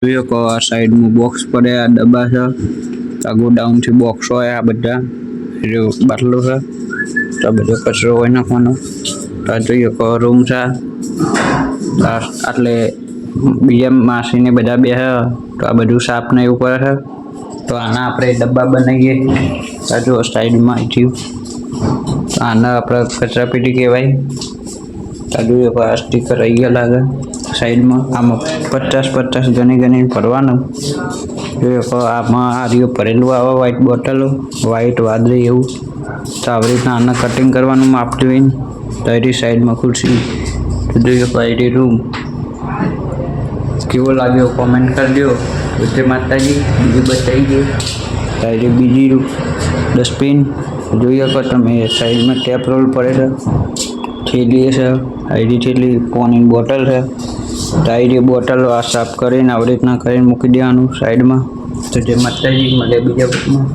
જોઈએ કે આ સાઈડમાં બોક્સ પડ્યા ડબ્બા છે આ ગોડાઉનથી બોક્સ હોય આ બધા બાટલો છે તો બધો કચરો હોય નાખવાનો તો જોઈએ કે રૂમ છે એટલે બીજા માસીને બધા બે તો આ બધું સાફ ને એવું કરે છે તો આના આપણે ડબ્બા બનાવીએ આ જો સાઈડમાં થયું તો આના આપણે કચરા પેટી કહેવાય તો જોઈએ કે આ સ્ટીકર અહીંયા લાગે સાઈડમાં આમાં 50 ગણી ભરવાનું જોઈએ કે આમાં આ રહ્યું ભરેલું આવે વ્હાઈટ બોટલો વ્હાઈટ વાદળી એવું તો આવી રીતના આને કટિંગ કરવાનું માપ જોઈને તો એની સાઈડમાં ખુરશી તો જોઈએ કે એની રૂમ કેવો લાગ્યો કોમેન્ટ કરજો જય માતાજી બીજું બતાવી દઈએ તો બીજી ડસ્ટબિન જોઈએ કે તમે સાઈડમાં ટેપ રોલ પડે છે થેલી છે આઈડી થેલી પાણીની બોટલ છે તો આઈડી બોટલ આ સાફ કરીને આવી રીતના કરીને મૂકી દેવાનું સાઈડમાં તો જે માતાજી મળે બીજા બુકમાં